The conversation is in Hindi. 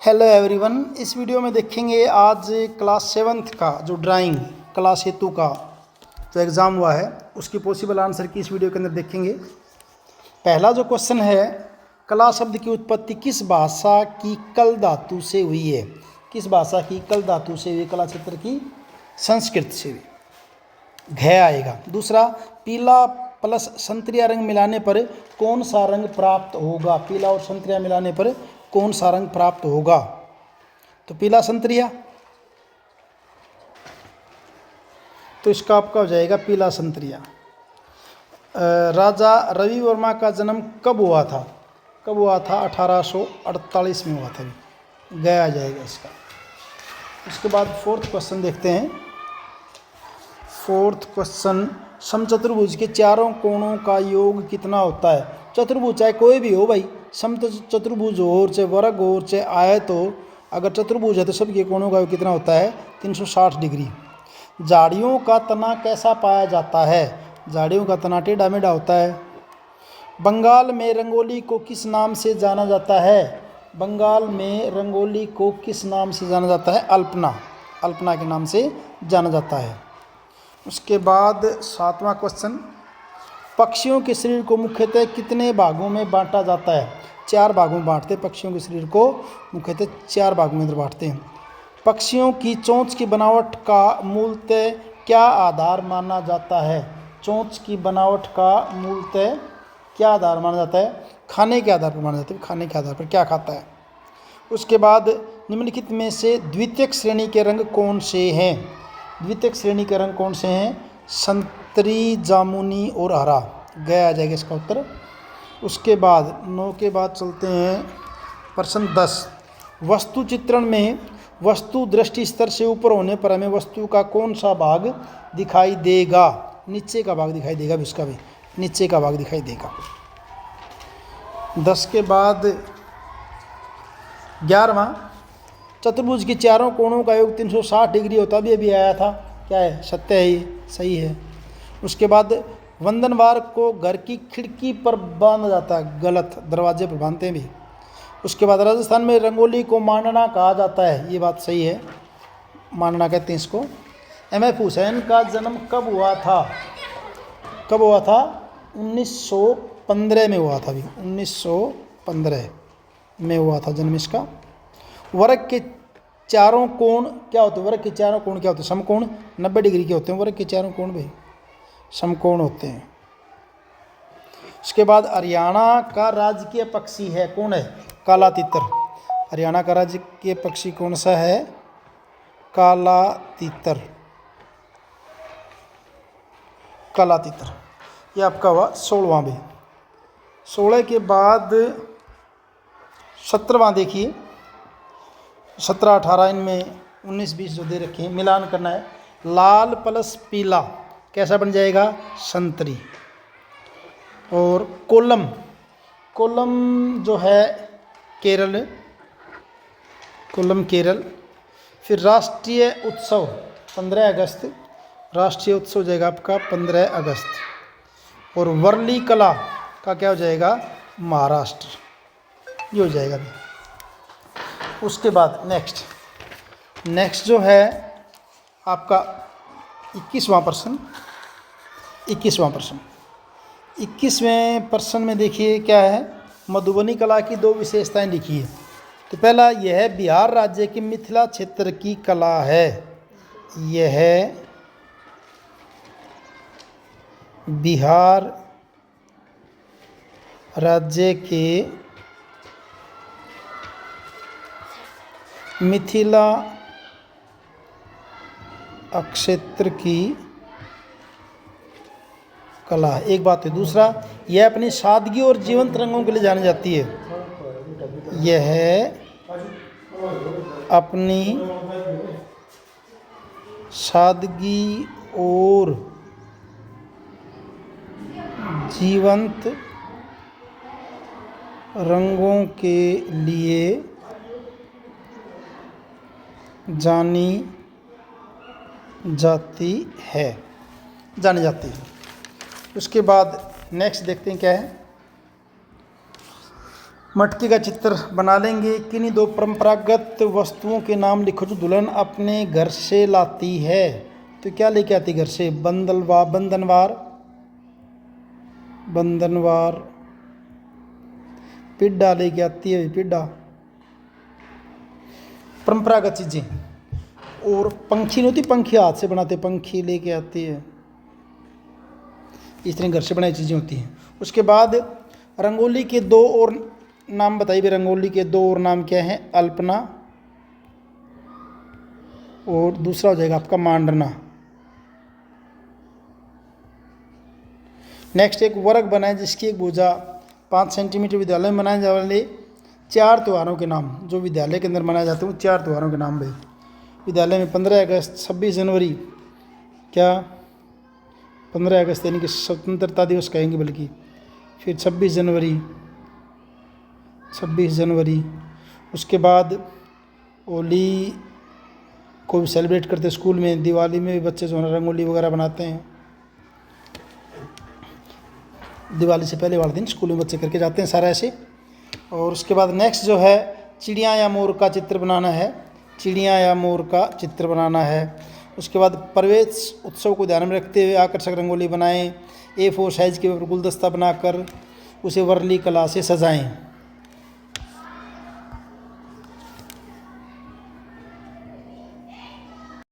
हेलो एवरीवन, इस वीडियो में देखेंगे आज क्लास 7th का जो ड्राइंग क्लास हेतु का जो एग्ज़ाम हुआ है उसकी पॉसिबल आंसर की इस वीडियो के अंदर देखेंगे। पहला जो क्वेश्चन है, कला शब्द की उत्पत्ति किस भाषा की कल धातु से हुई है? किस भाषा की कल धातु से हुई? कला क्षेत्र की संस्कृत से हुई। घ आएगा। दूसरा, पीला प्लस संतरिया रंग मिलाने पर कौन सा रंग प्राप्त होगा? पीला और संतरिया मिलाने पर कौन सा रंग प्राप्त होगा? तो पीला संतरिया, तो इसका आपका हो जाएगा पीला संतरिया। राजा रवि वर्मा का जन्म कब हुआ था? कब हुआ था? 1848 में हुआ था। गया जाएगा इसका। उसके बाद फोर्थ क्वेश्चन देखते हैं। फोर्थ क्वेश्चन, समचतुर्भुज के चारों कोणों का योग कितना होता है? चतुर्भुज चाहे कोई भी हो भाई, समचतुर्भुज हो चाहे वर्ग हो चाहे आयत हो, अगर चतुर्भुज है तो सबके कोणों का योग कितना होता है? 360 डिग्री। झाड़ियों का तना कैसा पाया जाता है? झाड़ियों का तना टेढ़ा मेढ़ा होता है। बंगाल में रंगोली को किस नाम से जाना जाता है? बंगाल में रंगोली को किस नाम से जाना जाता है? अल्पना। अल्पना के नाम से जाना जाता है। उसके बाद 7वां क्वेश्चन, पक्षियों के शरीर को मुख्यतः कितने भागों में बांटा जाता है? 4 भागों में बांटते हैं। पक्षियों के शरीर को मुख्यतः 4 भागों में बांटते हैं। पक्षियों की चोंच की बनावट का मूलतः क्या आधार माना जाता है? चोंच की बनावट का मूलतः क्या आधार माना जाता है? खाने के आधार पर माना जाता है। खाने के आधार पर क्या खाता है। उसके बाद निम्नलिखित में से द्वितीयक श्रेणी के रंग कौन से हैं? द्वितीयक श्रेणी के रंग कौन से हैं? संतरी, जामुनी और हरा। गया आ जाएगा इसका उत्तर। उसके बाद 9 के बाद चलते हैं प्रश्न 10। वस्तु चित्रण में वस्तु दृष्टि स्तर से ऊपर होने पर हमें वस्तु का कौन सा भाग दिखाई देगा? नीचे का भाग दिखाई देगा। इसका भी नीचे का भाग दिखाई देगा। 10 के बाद 11वां, चतुर्भुज के चारों कोणों का योग 360 डिग्री होता भी अभी आया था। क्या है? सत्य है, ये सही है। उसके बाद वंदनवार को घर की खिड़की पर बांधा जाता है। गलत, दरवाजे पर बांधते हैं भी। उसके बाद राजस्थान में रंगोली को मांडना कहा जाता है। ये बात सही है, मांडना कहते हैं इसको। MF हुसैन का जन्म कब हुआ था? कब हुआ था? 1915 में हुआ था। अभी 1915 में हुआ था जन्म इसका। वर्ग के चारों कोण क्या होते हैं? वर्ग के चारों कोण क्या होते हैं? समकोण 90 डिग्री के होते हैं। वर्ग के चारों कोण भाई समकोण होते हैं। उसके बाद हरियाणा का राजकीय पक्षी है कौन है? काला तीतर। हरियाणा का राजकीय पक्षी कौन सा है? काला तीतर। काला तीतर। ये आपका हुआ 16वां भी। 16 के बाद 17वां देखिए। 17, 18 इनमें 19, 20 जो दे रखे हैं, मिलान करना है। लाल प्लस पीला कैसा बन जाएगा? संतरी। और कोलम, कोलम जो है केरल, कोलम केरल। फिर राष्ट्रीय उत्सव 15 अगस्त, राष्ट्रीय उत्सव हो जाएगा आपका 15 अगस्त। और वर्ली कला का क्या हो जाएगा? महाराष्ट्र। ये हो जाएगा। उसके बाद नेक्स्ट जो है आपका 21वां प्रश्न। 21वां प्रश्न। 21वें प्रश्न में देखिए क्या है? मधुबनी कला की 2 विशेषताएं लिखी है। तो पहला यह बिहार राज्य की मिथिला क्षेत्र की कला है। यह बिहार राज्य के मिथिला क्षेत्र की कला है। एक बात है। दूसरा, यह अपनी सादगी और जीवंत रंगों के लिए जानी जाती है। यह अपनी सादगी और जीवंत रंगों के लिए जानी जाती है। उसके बाद नेक्स्ट देखते हैं क्या है। मटके का चित्र बना लेंगे। किन्हीं दो परंपरागत वस्तुओं के नाम लिखो जो दुल्हन अपने घर से लाती है। तो क्या लेके आती घर से? बंधनवार, पिड्डा लेके आती है, पिड्डा। परंपरागत चीज़ें। और पंखी नहीं होती, पंखी हाथ से बनाते, पंखी लेके आती है। इस तरह घर से बनाई चीज़ें होती हैं। उसके बाद रंगोली के दो और नाम बताइए भाई। रंगोली के दो और नाम क्या हैं? अल्पना और दूसरा हो जाएगा आपका मांडना। नेक्स्ट, एक वर्ग बनाए जिसकी एक भुजा 5 सेंटीमीटर। विद्यालय में मनाए जाने वाले 4 त्योहारों के नाम, जो विद्यालय के अंदर मनाए जाते हैं 4 त्योहारों के नाम भाई। विद्यालय में 15 अगस्त, 26 जनवरी, क्या 15 अगस्त यानी कि स्वतंत्रता दिवस कहेंगे बल्कि, फिर 26 जनवरी। उसके बाद होली को भी सेलिब्रेट करते हैं स्कूल में। दिवाली में भी बच्चे जो है रंगोली वगैरह बनाते हैं। दिवाली से पहले वाले दिन स्कूल में बच्चे करके जाते हैं सारा ऐसे। और उसके बाद नेक्स्ट जो है चिड़िया या मोर का चित्र बनाना है। चिड़िया या मोर का चित्र बनाना है। उसके बाद प्रवेश उत्सव को ध्यान में रखते हुए आकर्षक रंगोली बनाएं। A4 साइज़ के ऊपर गुलदस्ता बनाकर उसे वर्ली कला से सजाएं।